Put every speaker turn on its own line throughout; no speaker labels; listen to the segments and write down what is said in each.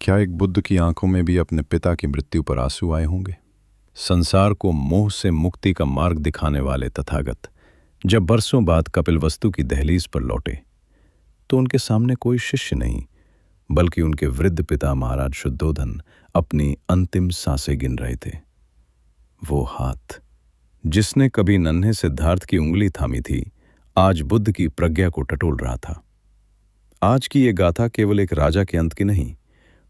क्या एक बुद्ध की आंखों में भी अपने पिता की मृत्यु पर आंसू आए होंगे? संसार को मोह से मुक्ति का मार्ग दिखाने वाले तथागत जब बरसों बाद कपिलवस्तु की दहलीज पर लौटे तो उनके सामने कोई शिष्य नहीं, बल्कि उनके वृद्ध पिता महाराज शुद्धोधन अपनी अंतिम सांसें गिन रहे थे। वो हाथ जिसने कभी नन्हे सिद्धार्थ की उंगली थामी थी, आज बुद्ध की प्रज्ञा को टटोल रहा था। आज की ये गाथा केवल एक राजा के अंत की नहीं,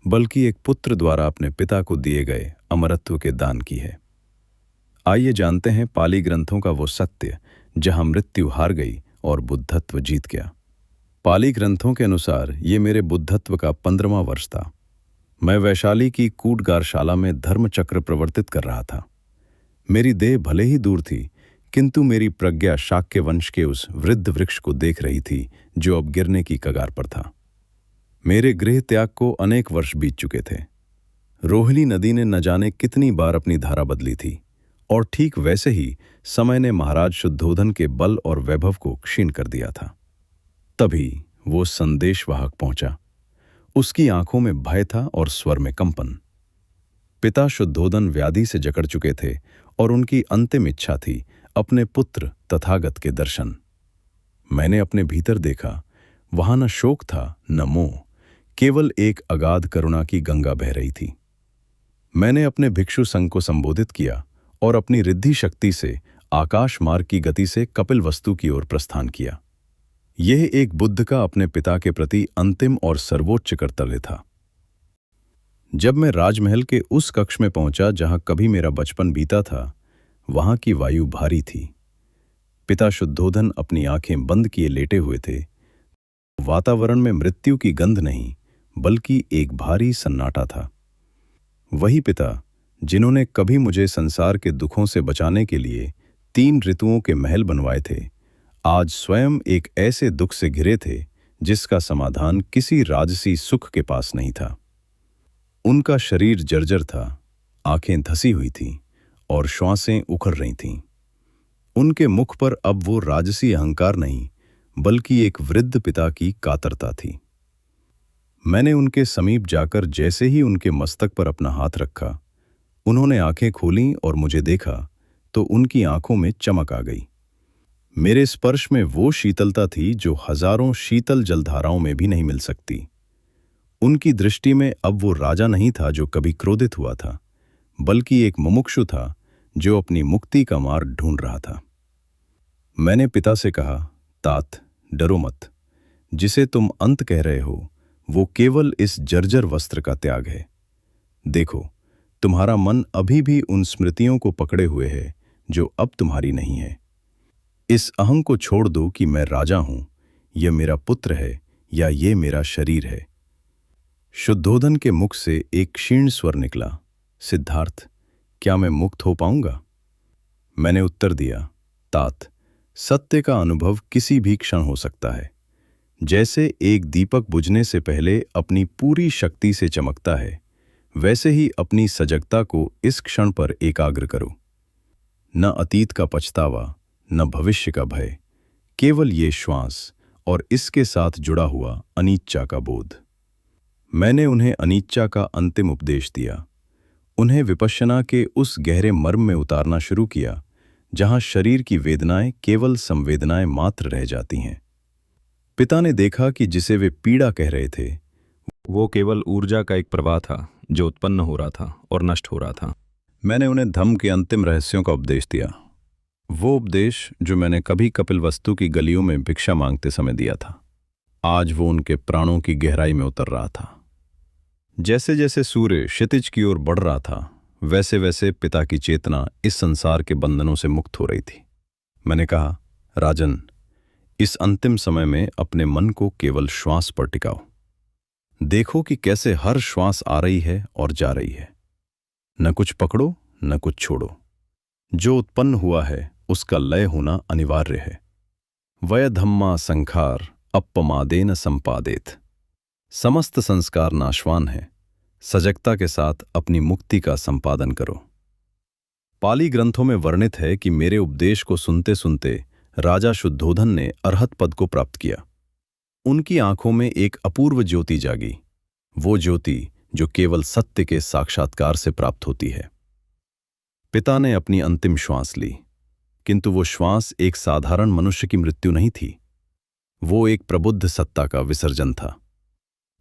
बल्कि एक पुत्र द्वारा अपने पिता को दिए गए अमरत्व के दान की है। आइए जानते हैं पाली ग्रंथों का वो सत्य जहां मृत्यु हार गई और बुद्धत्व जीत गया। पाली ग्रंथों के अनुसार ये मेरे बुद्धत्व का 15वां वर्ष था। मैं वैशाली की कूटगारशाला में धर्मचक्र प्रवर्तित कर रहा था। मेरी देह भले ही दूर थी, किंतु मेरी प्रज्ञा शाक्य वंश के उस वृद्ध वृक्ष को देख रही थी जो अब गिरने की कगार पर था। मेरे गृह त्याग को अनेक वर्ष बीत चुके थे। रोहिणी नदी ने न जाने कितनी बार अपनी धारा बदली थी, और ठीक वैसे ही समय ने महाराज शुद्धोधन के बल और वैभव को क्षीण कर दिया था। तभी वो संदेशवाहक पहुंचा। उसकी आंखों में भय था और स्वर में कंपन। पिता शुद्धोधन व्याधि से जकड़ चुके थे और उनकी अंतिम इच्छा थी अपने पुत्र तथागत के दर्शन। मैंने अपने भीतर देखा, वहां न शोक था न मोह, केवल एक अगाध करुणा की गंगा बह रही थी। मैंने अपने भिक्षु संघ को संबोधित किया और अपनी रिद्धि शक्ति से आकाश मार्ग की गति से कपिलवस्तु की ओर प्रस्थान किया। यह एक बुद्ध का अपने पिता के प्रति अंतिम और सर्वोच्च कर्तव्य था। जब मैं राजमहल के उस कक्ष में पहुंचा जहां कभी मेरा बचपन बीता था, वहां की वायु भारी थी। पिता शुद्धोधन अपनी आंखें बंद किए लेटे हुए थे। वातावरण में मृत्यु की गंध नहीं, बल्कि एक भारी सन्नाटा था। वही पिता जिन्होंने कभी मुझे संसार के दुखों से बचाने के लिए 3 ऋतुओं के महल बनवाए थे, आज स्वयं एक ऐसे दुख से घिरे थे जिसका समाधान किसी राजसी सुख के पास नहीं था। उनका शरीर जर्जर था, आंखें धसी हुई थीं और श्वासें उखड़ रही थीं। उनके मुख पर अब वो राजसी अहंकार नहीं, बल्कि एक वृद्ध पिता की कातरता थी। मैंने उनके समीप जाकर जैसे ही उनके मस्तक पर अपना हाथ रखा, उन्होंने आंखें खोलीं और मुझे देखा तो उनकी आंखों में चमक आ गई। मेरे स्पर्श में वो शीतलता थी जो हजारों शीतल जलधाराओं में भी नहीं मिल सकती। उनकी दृष्टि में अब वो राजा नहीं था जो कभी क्रोधित हुआ था, बल्कि एक मुमुक्षु था जो अपनी मुक्ति का मार्ग ढूंढ रहा था। मैंने पिता से कहा, तात, डरो मत। जिसे तुम अंत कह रहे हो वो केवल इस जर्जर वस्त्र का त्याग है। देखो, तुम्हारा मन अभी भी उन स्मृतियों को पकड़े हुए है जो अब तुम्हारी नहीं है। इस अहं को छोड़ दो कि मैं राजा हूं, यह मेरा पुत्र है या ये मेरा शरीर है। शुद्धोधन के मुख से एक क्षीण स्वर निकला, सिद्धार्थ, क्या मैं मुक्त हो पाऊंगा? मैंने उत्तर दिया, तात, सत्य का अनुभव किसी भी क्षण हो सकता है। जैसे एक दीपक बुझने से पहले अपनी पूरी शक्ति से चमकता है, वैसे ही अपनी सजगता को इस क्षण पर एकाग्र करो। न अतीत का पछतावा, न भविष्य का भय, केवल ये श्वास और इसके साथ जुड़ा हुआ अनिच्चा का बोध। मैंने उन्हें अनिच्चा का अंतिम उपदेश दिया, उन्हें विपश्यना के उस गहरे मर्म में उतारना शुरू किया जहां शरीर की वेदनाएं केवल संवेदनाएं मात्र रह जाती हैं। पिता ने देखा कि जिसे वे पीड़ा कह रहे थे
वो केवल ऊर्जा का एक प्रवाह था जो उत्पन्न हो रहा था और नष्ट हो रहा था।
मैंने उन्हें धम्म के अंतिम रहस्यों का उपदेश दिया, वो उपदेश जो मैंने कभी कपिलवस्तु की गलियों में भिक्षा मांगते समय दिया था। आज वो उनके प्राणों की गहराई में उतर रहा था। जैसे जैसे सूर्य क्षितिज की ओर बढ़ रहा था, वैसे वैसे पिता की चेतना इस संसार के बंधनों से मुक्त हो रही थी। मैंने कहा, राजन, इस अंतिम समय में अपने मन को केवल श्वास पर टिकाओ। देखो कि कैसे हर श्वास आ रही है और जा रही है। न कुछ पकड़ो, न कुछ छोड़ो। जो उत्पन्न हुआ है उसका लय होना अनिवार्य है। वय धम्मा संखार अपमादेन संपादेत। समस्त संस्कार नाशवान है। सजगता के साथ अपनी मुक्ति का संपादन करो। पाली ग्रंथों में वर्णित है कि मेरे उपदेश को सुनते सुनते राजा शुद्धोधन ने अरहत पद को प्राप्त किया। उनकी आंखों में एक अपूर्व ज्योति जागी। वो ज्योति जो केवल सत्य के साक्षात्कार से प्राप्त होती है। पिता ने अपनी अंतिम श्वास ली, किंतु वो श्वास एक साधारण मनुष्य की मृत्यु नहीं थी। वो एक प्रबुद्ध सत्ता का विसर्जन था।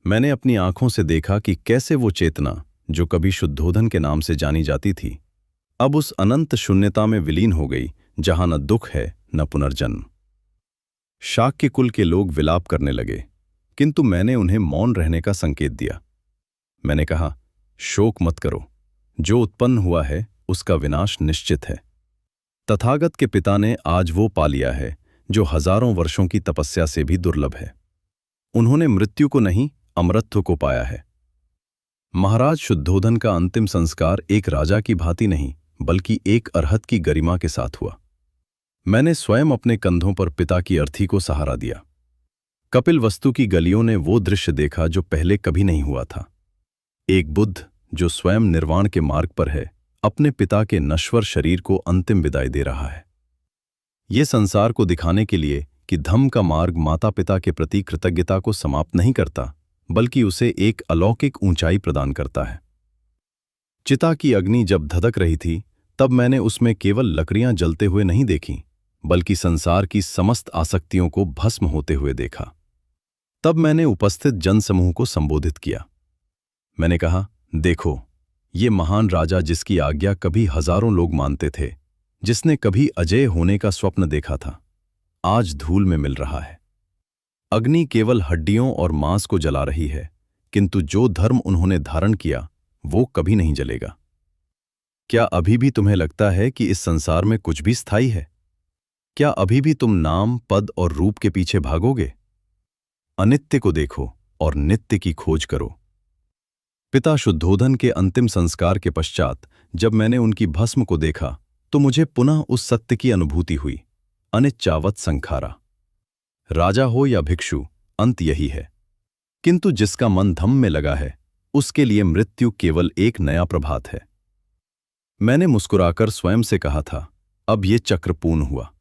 मैंने अपनी आंखों से देखा कि कैसे वो चेतना, जो कभी शुद्धोधन के नाम से जानी जाती थी, अब उस अनंत शून्यता में विलीन हो गई जहां न दुख है न पुनर्जन्म। शाक्य कुल के लोग विलाप करने लगे, किंतु मैंने उन्हें मौन रहने का संकेत दिया। मैंने कहा, शोक मत करो, जो उत्पन्न हुआ है उसका विनाश निश्चित है। तथागत के पिता ने आज वो पा लिया है जो हजारों वर्षों की तपस्या से भी दुर्लभ है। उन्होंने मृत्यु को नहीं, अमरत्व को पाया है। महाराज शुद्धोधन का अंतिम संस्कार एक राजा की भांति नहीं, बल्कि एक अरहत की गरिमा के साथ हुआ। मैंने स्वयं अपने कंधों पर पिता की अर्थी को सहारा दिया। कपिलवस्तु की गलियों ने वो दृश्य देखा जो पहले कभी नहीं हुआ था। एक बुद्ध जो स्वयं निर्वाण के मार्ग पर है, अपने पिता के नश्वर शरीर को अंतिम विदाई दे रहा है। ये संसार को दिखाने के लिए कि धम्म का मार्ग माता पिता के प्रति कृतज्ञता को समाप्त नहीं करता, बल्कि उसे एक अलौकिक ऊंचाई प्रदान करता है। चिता की अग्नि जब धधक रही थी, तब मैंने उसमें केवल लकड़ियां जलते हुए नहीं देखीं, बल्कि संसार की समस्त आसक्तियों को भस्म होते हुए देखा। तब मैंने उपस्थित जनसमूह को संबोधित किया। मैंने कहा, देखो, ये महान राजा जिसकी आज्ञा कभी हजारों लोग मानते थे, जिसने कभी अजेय होने का स्वप्न देखा था, आज धूल में मिल रहा है। अग्नि केवल हड्डियों और मांस को जला रही है, किंतु जो धर्म उन्होंने धारण किया वो कभी नहीं जलेगा। क्या अभी भी तुम्हें लगता है कि इस संसार में कुछ भी स्थायी है? क्या अभी भी तुम नाम, पद और रूप के पीछे भागोगे? अनित्य को देखो और नित्य की खोज करो। पिता शुद्धोधन के अंतिम संस्कार के पश्चात जब मैंने उनकी भस्म को देखा, तो मुझे पुनः उस सत्य की अनुभूति हुई, अनिच्चावत संखारा। राजा हो या भिक्षु, अंत यही है। किंतु जिसका मन धम्म में लगा है, उसके लिए मृत्यु केवल एक नया प्रभात है। मैंने मुस्कुराकर स्वयं से कहा था, अब ये चक्र पूर्ण हुआ।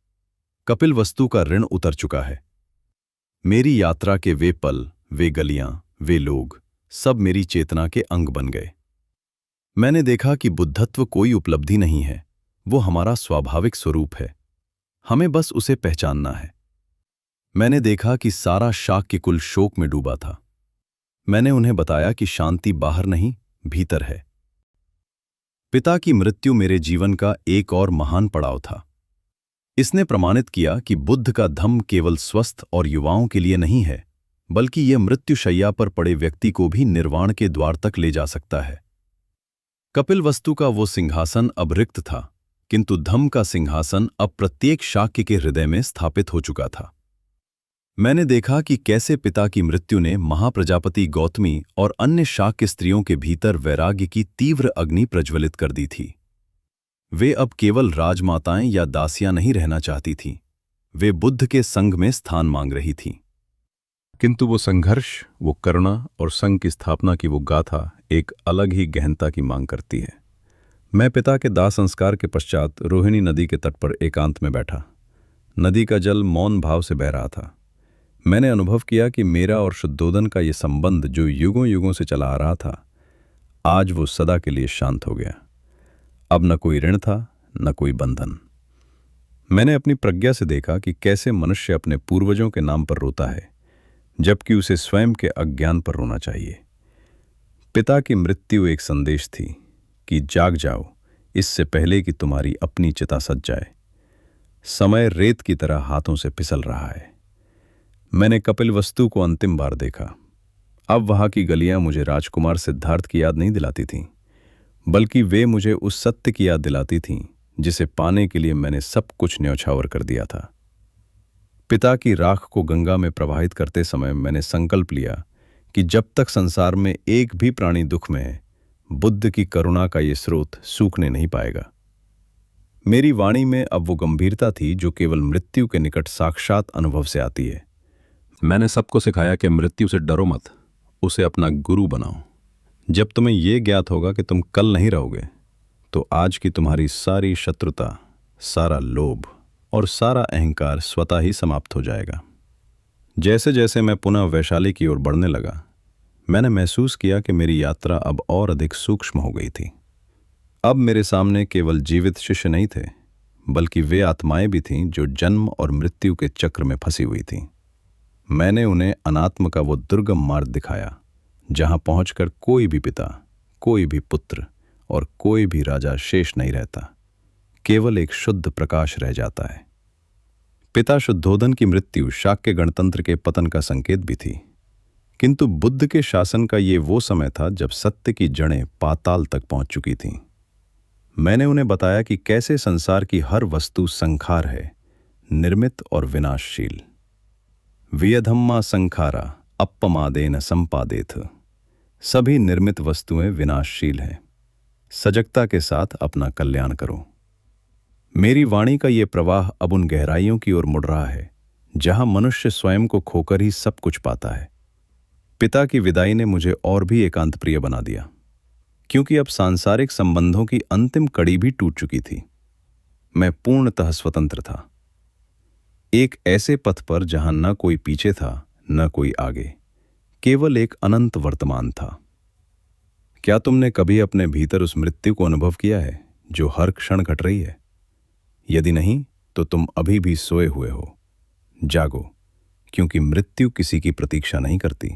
कपिलवस्तु का ऋण उतर चुका है। मेरी यात्रा के वे पल, वे गलियां, वे लोग, सब मेरी चेतना के अंग बन गए। मैंने देखा कि बुद्धत्व कोई उपलब्धि नहीं है, वो हमारा स्वाभाविक स्वरूप है। हमें बस उसे पहचानना है। मैंने देखा कि सारा शाक्य कुल शोक में डूबा था। मैंने उन्हें बताया कि शांति बाहर नहीं, भीतर है। पिता की मृत्यु मेरे जीवन का एक और महान पड़ाव था। इसने प्रमाणित किया कि बुद्ध का धम्म केवल स्वस्थ और युवाओं के लिए नहीं है, बल्कि यह मृत्युशैया पर पड़े व्यक्ति को भी निर्वाण के द्वार तक ले जा सकता है। कपिलवस्तु का वो सिंहासन अब रिक्त था, किंतु धम्म का सिंहासन अब प्रत्येक शाक्य के हृदय में स्थापित हो चुका था। मैंने देखा कि कैसे पिता की मृत्यु ने महाप्रजापति गौतमी और अन्य शाक्य स्त्रियों के भीतर वैराग्य की तीव्र अग्नि प्रज्वलित कर दी थी। वे अब केवल राजमाताएं या दासियां नहीं रहना चाहती थीं, वे बुद्ध के संघ में स्थान मांग रही थीं।
किंतु वो संघर्ष, वो करुणा और संघ की स्थापना की वो गाथा एक अलग ही गहनता की मांग करती है। मैं पिता के दाह संस्कार के पश्चात रोहिणी नदी के तट पर एकांत में बैठा। नदी का जल मौन भाव से बह रहा था। मैंने अनुभव किया कि मेरा और शुद्धोधन का ये संबंध जो युगों युगों से चला आ रहा था, आज वो सदा के लिए शांत हो गया। अब न कोई ऋण था, न कोई बंधन। मैंने अपनी प्रज्ञा से देखा कि कैसे मनुष्य अपने पूर्वजों के नाम पर रोता है, जबकि उसे स्वयं के अज्ञान पर रोना चाहिए। पिता की मृत्यु एक संदेश थी कि जाग जाओ, इससे पहले कि तुम्हारी अपनी चिता सज जाए। समय रेत की तरह हाथों से फिसल रहा है। मैंने कपिलवस्तु को अंतिम बार देखा। अब वहां की गलियां मुझे राजकुमार सिद्धार्थ की याद नहीं दिलाती थीं, बल्कि वे मुझे उस सत्य की याद दिलाती थीं जिसे पाने के लिए मैंने सब कुछ न्यौछावर कर दिया था। पिता की राख को गंगा में प्रवाहित करते समय मैंने संकल्प लिया कि जब तक संसार में एक भी प्राणी दुख में है, बुद्ध की करुणा का ये स्रोत सूखने नहीं पाएगा। मेरी वाणी में अब वो गंभीरता थी जो केवल मृत्यु के निकट साक्षात अनुभव से आती है। मैंने सबको सिखाया कि मृत्यु से डरो मत, उसे अपना गुरु बनाओ।
जब तुम्हें यह ज्ञात होगा कि तुम कल नहीं रहोगे, तो आज की तुम्हारी सारी शत्रुता, सारा लोभ और सारा अहंकार स्वतः ही समाप्त हो जाएगा। जैसे जैसे मैं पुनः वैशाली की ओर बढ़ने लगा, मैंने महसूस किया कि मेरी यात्रा अब और अधिक सूक्ष्म हो गई थी। अब मेरे सामने केवल जीवित शिष्य नहीं थे, बल्कि वे आत्माएं भी थीं जो जन्म और मृत्यु के चक्र में फंसी हुई थीं। मैंने उन्हें अनात्म का वो दुर्गम मार्ग दिखाया, जहां पहुंचकर कोई भी पिता, कोई भी पुत्र और कोई भी राजा शेष नहीं रहता, केवल एक शुद्ध प्रकाश रह जाता है। पिता शुद्धोधन की मृत्यु शाक्य गणतंत्र के पतन का संकेत भी थी, किंतु बुद्ध के शासन का ये वो समय था जब सत्य की जड़ें पाताल तक पहुंच चुकी थीं। मैंने उन्हें बताया कि कैसे संसार की हर वस्तु संखार है, निर्मित और विनाशशील। वियधम्मा संखारा अपमादेन संपादेथ। सभी निर्मित वस्तुएं विनाशशील हैं। सजगता के साथ अपना कल्याण करो। मेरी वाणी का ये प्रवाह अब उन गहराइयों की ओर मुड़ रहा है जहां मनुष्य स्वयं को खोकर ही सब कुछ पाता है। पिता की विदाई ने मुझे और भी एकांत प्रिय बना दिया, क्योंकि अब सांसारिक संबंधों की अंतिम कड़ी भी टूट चुकी थी। मैं पूर्णतः स्वतंत्र था, एक ऐसे पथ पर जहां न कोई पीछे था न कोई आगे, केवल एक अनंत वर्तमान था। क्या तुमने कभी अपने भीतर उस मृत्यु को अनुभव किया है जो हर क्षण घट रही है? यदि नहीं, तो तुम अभी भी सोए हुए हो। जागो, क्योंकि मृत्यु किसी की प्रतीक्षा नहीं करती।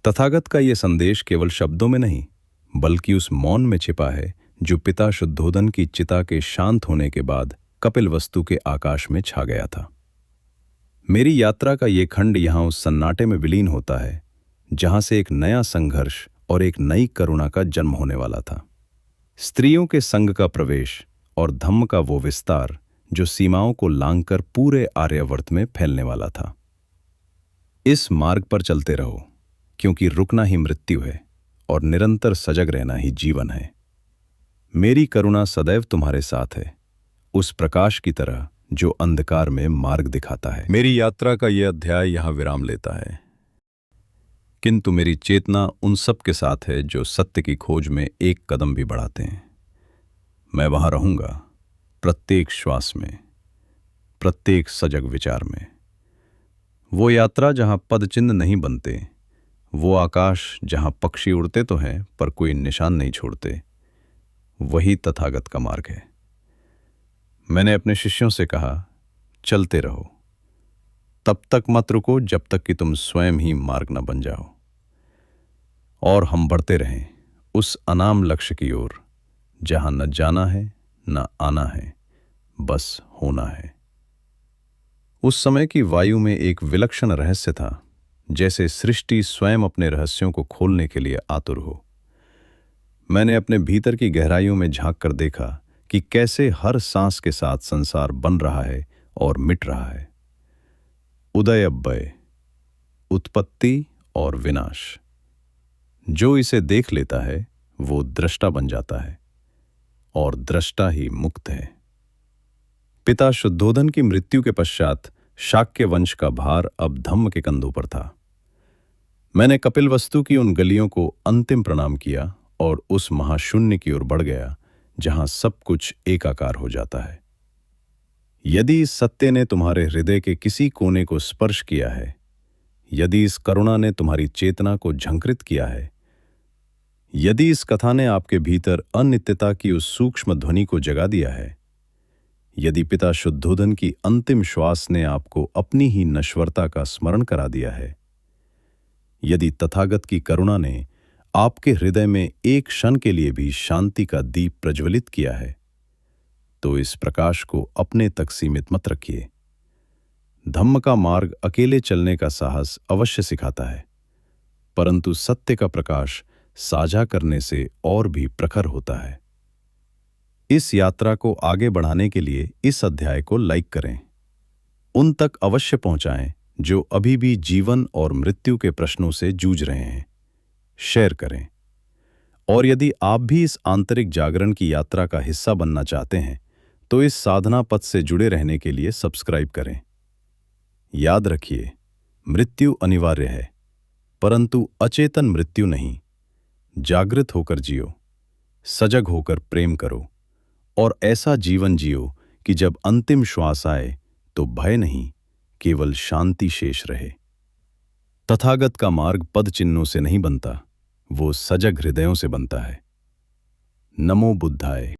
तथागत का यह संदेश केवल शब्दों में नहीं, बल्कि उस मौन में छिपा है जो पिता शुद्धोधन की चिता के शांत होने के बाद कपिलवस्तु के आकाश में छा गया था। मेरी यात्रा का ये खंड यहां उस सन्नाटे में विलीन होता है जहां से एक नया संघर्ष और एक नई करुणा का जन्म होने वाला था। स्त्रियों के संग का प्रवेश और धम्म का वो विस्तार जो सीमाओं को लांघकर पूरे आर्यावर्त में फैलने वाला था। इस मार्ग पर चलते रहो, क्योंकि रुकना ही मृत्यु है और निरंतर सजग रहना ही जीवन है। मेरी करुणा सदैव तुम्हारे साथ है, उस प्रकाश की तरह जो अंधकार में मार्ग दिखाता है।
मेरी यात्रा का यह अध्याय यहां विराम लेता है,
किंतु मेरी चेतना उन सब के साथ है जो सत्य की खोज में एक कदम भी बढ़ाते हैं। मैं वहां रहूंगा, प्रत्येक श्वास में, प्रत्येक सजग विचार में। वो यात्रा जहां पदचिन्ह नहीं बनते, वो आकाश जहां पक्षी उड़ते तो हैं पर कोई निशान नहीं छोड़ते, वही तथागत का मार्ग है। मैंने अपने शिष्यों से कहा, चलते रहो, तब तक मत रुको जब तक कि तुम स्वयं ही मार्ग न बन जाओ। और हम बढ़ते रहें उस अनाम लक्ष्य की ओर जहां न जाना है न आना है, बस होना है। उस समय की वायु में एक विलक्षण रहस्य था, जैसे सृष्टि स्वयं अपने रहस्यों को खोलने के लिए आतुर हो। मैंने अपने भीतर की गहराइयों में झांक कर देखा कि कैसे हर सांस के साथ संसार बन रहा है और मिट रहा है। उदय अव्यय, उत्पत्ति और विनाश। जो इसे देख लेता है वो दृष्टा बन जाता है, और दृष्टा ही मुक्त है। पिता शुद्धोधन की मृत्यु के पश्चात शाक्य वंश का भार अब धम्म के कंधों पर था। मैंने कपिलवस्तु की उन गलियों को अंतिम प्रणाम किया और उस महाशून्य की ओर बढ़ गया जहां सब कुछ एकाकार हो जाता है। यदि इस सत्य ने तुम्हारे हृदय के किसी कोने को स्पर्श किया है, यदि इस करुणा ने तुम्हारी चेतना को झंकृत किया है, यदि इस कथा ने आपके भीतर अनित्यता की उस सूक्ष्म ध्वनि को जगा दिया है, यदि पिता शुद्धोधन की अंतिम श्वास ने आपको अपनी ही नश्वरता का स्मरण करा दिया है, यदि तथागत की करुणा ने आपके हृदय में एक क्षण के लिए भी शांति का दीप प्रज्वलित किया है, तो इस प्रकाश को अपने तक सीमित मत रखिए। धम्म का मार्ग अकेले चलने का साहस अवश्य सिखाता है, परंतु सत्य का प्रकाश साझा करने से और भी प्रखर होता है। इस यात्रा को आगे बढ़ाने के लिए इस अध्याय को लाइक करें, उन तक अवश्य पहुंचाएं जो अभी भी जीवन और मृत्यु के प्रश्नों से जूझ रहे हैं। शेयर करें, और यदि आप भी इस आंतरिक जागरण की यात्रा का हिस्सा बनना चाहते हैं तो इस साधना पथ से जुड़े रहने के लिए सब्सक्राइब करें। याद रखिए, मृत्यु अनिवार्य है, परंतु अचेतन मृत्यु नहीं। जागृत होकर जियो, सजग होकर प्रेम करो और ऐसा जीवन जियो कि जब अंतिम श्वास आए तो भय नहीं, केवल शांति शेष रहे। तथागत का मार्ग पद चिन्हों से नहीं बनता, वो सजग हृदयों से बनता है। नमो बुद्धाय।